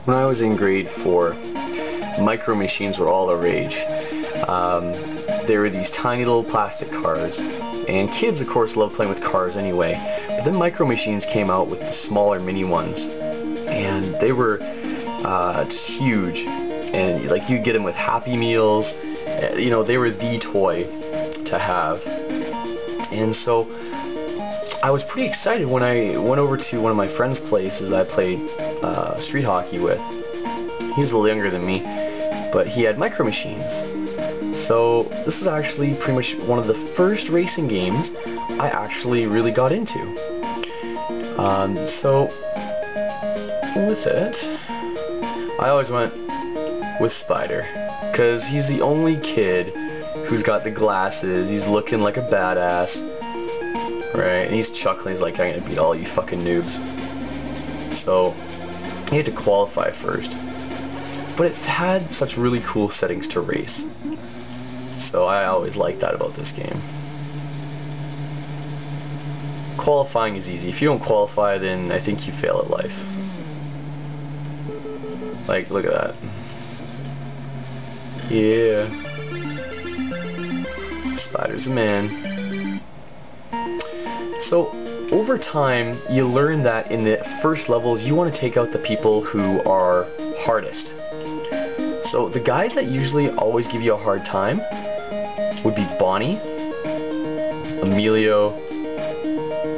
When I was in grade 4, micro machines were all the rage. There were these tiny little plastic cars, and kids of course love playing with cars anyway, but then micro machines came out with the smaller mini ones, and they were just huge, and like you get them with Happy Meals. You know, they were the toy to have. And so I was pretty excited when I went over to one of my friend's places that I played street hockey with. He was a little younger than me, but he had micro machines. So this is actually pretty much one of the first racing games I actually really got into. So with it, I always went with Spider, because he's the only kid who's got the glasses, he's looking like a badass, right, and he's chuckling, he's like, I'm gonna beat all you fucking noobs. So you had to qualify first, but it had such really cool settings to race, so I always liked that about this game. Qualifying is easy. If you don't qualify, then I think you fail at life. Like, look at that. Yeah. Spider's a man. So, over time, you learn that in the first levels, you want to take out the people who are hardest. So, the guys that usually always give you a hard time would be Bonnie, Emilio,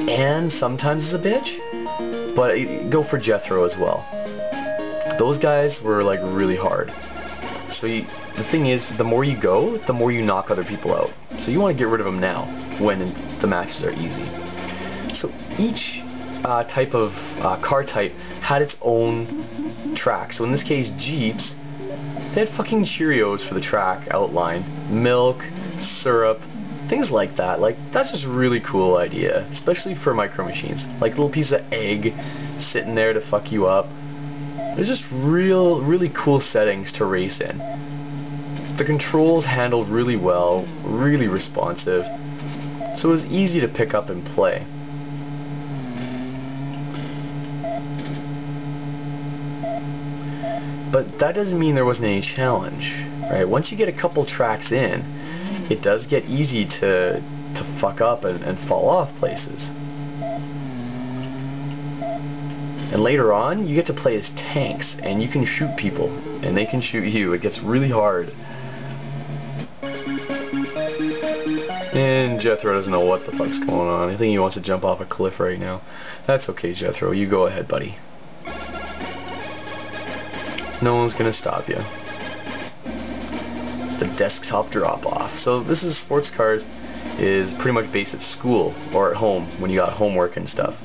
and sometimes is a bitch, but go for Jethro as well. Those guys were like really hard. So the thing is, the more you go, the more you knock other people out. So you want to get rid of them now, when the matches are easy. So each type of car type had its own track. So in this case, Jeeps, they had fucking Cheerios for the track outline, milk, syrup, things like that. Like, that's just a really cool idea, especially for micro machines. Like a little piece of egg sitting there to fuck you up. There's just really cool settings to race in. The controls handled really well, really responsive, so it was easy to pick up and play. But that doesn't mean there wasn't any challenge, right? Once you get a couple tracks in, it does get easy to fuck up and fall off places. And later on, you get to play as tanks, and you can shoot people, and they can shoot you. It gets really hard. And Jethro doesn't know what the fuck's going on. I think he wants to jump off a cliff right now. That's okay, Jethro. You go ahead, buddy. No one's gonna stop you. The desktop drop-off. So this is sports cars is pretty much based at school or at home when you got homework and stuff.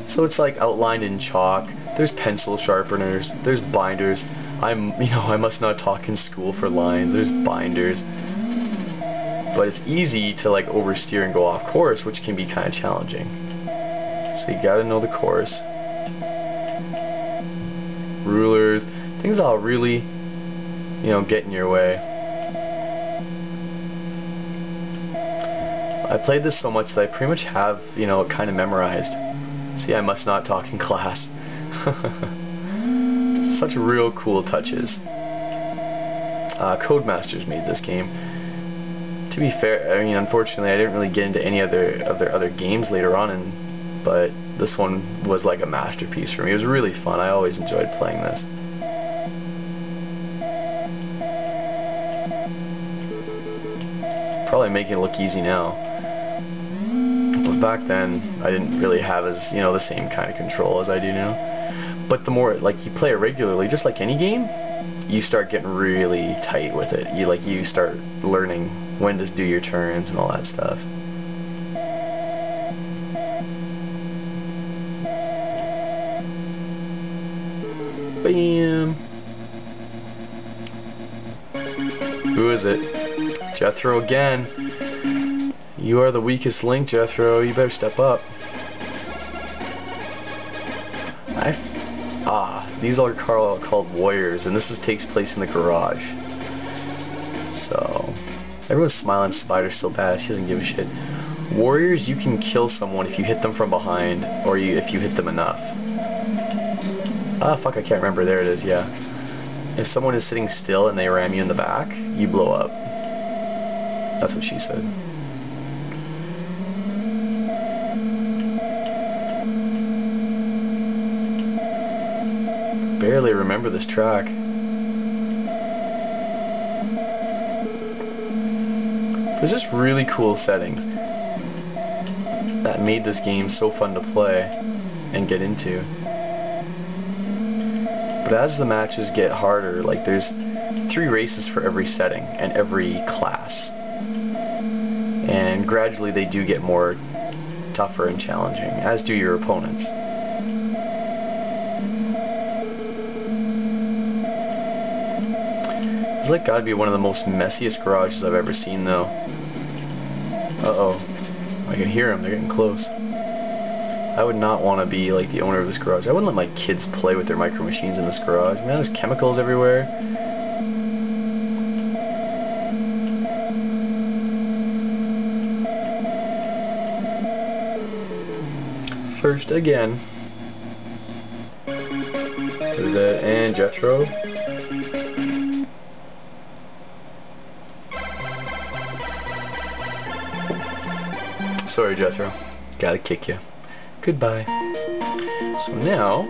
So it's like outlined in chalk. There's pencil sharpeners. There's binders. I must not talk in school for lines. There's binders. But it's easy to like oversteer and go off course, which can be kind of challenging. So you gotta know the course. Rulers, things that'll really, get in your way. I played this so much that I pretty much have, it kind of memorized. See, I must not talk in class. Such real cool touches. Codemasters made this game. To be fair, unfortunately, I didn't really get into any other games later on, but this one was like a masterpiece for me. It was really fun. I always enjoyed playing this. Probably making it look easy now. But back then, I didn't really have the same kind of control as I do now. But the more, you play it regularly, just like any game, you start getting really tight with it. You start learning when to do your turns and all that stuff. Bam! Who is it? Jethro again. You are the weakest link, Jethro. You better step up. These are called Warriors, and this takes place in the garage. So, everyone's smiling. Spider's still bad. She doesn't give a shit. Warriors, you can kill someone if you hit them from behind, or if you hit them enough. Ah, fuck, I can't remember. There it is, yeah. If someone is sitting still and they ram you in the back, you blow up. That's what she said. Barely remember this track. There's just really cool settings that made this game so fun to play and get into. But as the matches get harder, like there's 3 races for every setting and every class. And gradually they do get more tougher and challenging, as do your opponents. It's like gotta be one of the most messiest garages I've ever seen though. Uh-oh. I can hear them, they're getting close. I would not want to be like the owner of this garage. I wouldn't let my kids play with their micro machines in this garage. Man, there's chemicals everywhere. First again. There's that, and Jethro. Sorry, Jethro. Gotta kick you. Goodbye. So now,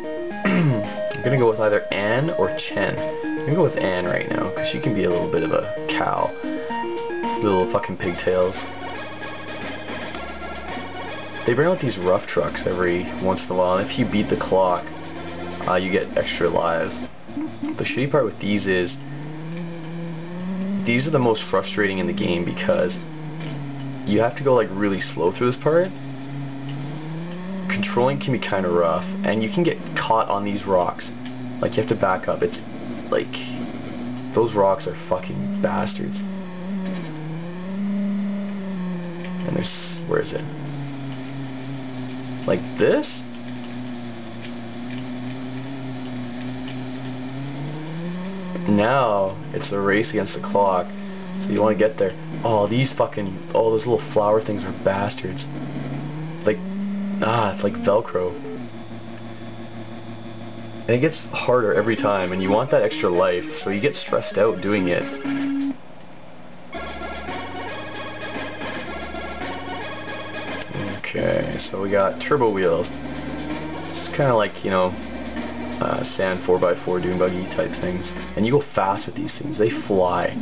I'm gonna go with either Anne or Chen. I'm gonna go with Anne right now, because she can be a little bit of a cow. Little fucking pigtails. They bring out these rough trucks every once in a while, and if you beat the clock, you get extra lives. The shitty part with these is, these are the most frustrating in the game because you have to go like really slow through this part. Controlling can be kind of rough, and you can get caught on these rocks. Like, you have to back up. It's like, those rocks are fucking bastards. And there's, where is it? Like this? Now it's a race against the clock, so you want to get there. Oh, these fucking, oh, those little flower things are bastards. Like, it's like Velcro. And it gets harder every time, and you want that extra life, so you get stressed out doing it. Okay, so we got turbo wheels. It's kind of like, you know, sand 4x4 dune buggy type things. And you go fast with these things, they fly.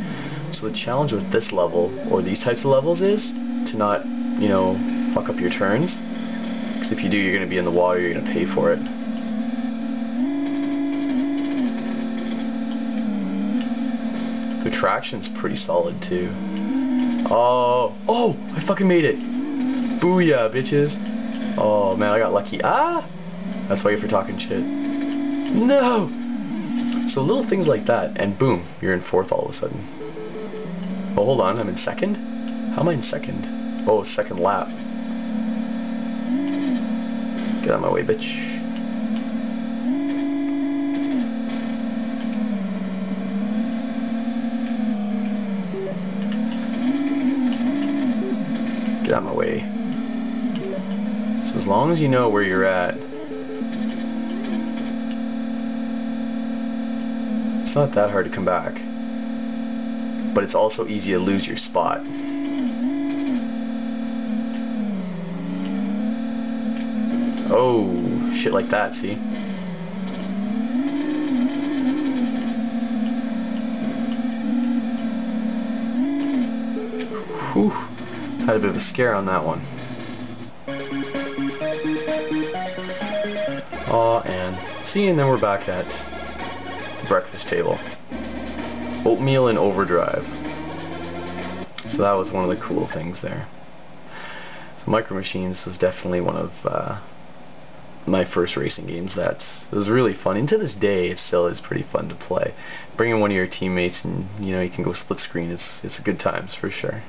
So the challenge with this level, or these types of levels, is to not, you know, fuck up your turns. Because if you do, you're going to be in the water, you're going to pay for it. The traction's pretty solid too. Oh, I fucking made it. Booyah, bitches. Oh man, I got lucky. That's why you're for talking shit. No! So little things like that, and boom, you're in 4th all of a sudden. Oh, hold on, I'm in 2nd? How am I in 2nd? Oh, 2nd lap. Get out of my way, bitch. Get out of my way. So as long as you know where you're at, it's not that hard to come back. But it's also easy to lose your spot. Oh, shit like that, see? Whew. Had a bit of a scare on that one. Aw, and see, and then we're back at the breakfast table. Oatmeal in overdrive. So that was one of the cool things there. So Micro Machines was definitely one of my first racing games that was really fun. And to this day, it still is pretty fun to play. Bring in one of your teammates and, you know, you can go split screen. It's good times for sure.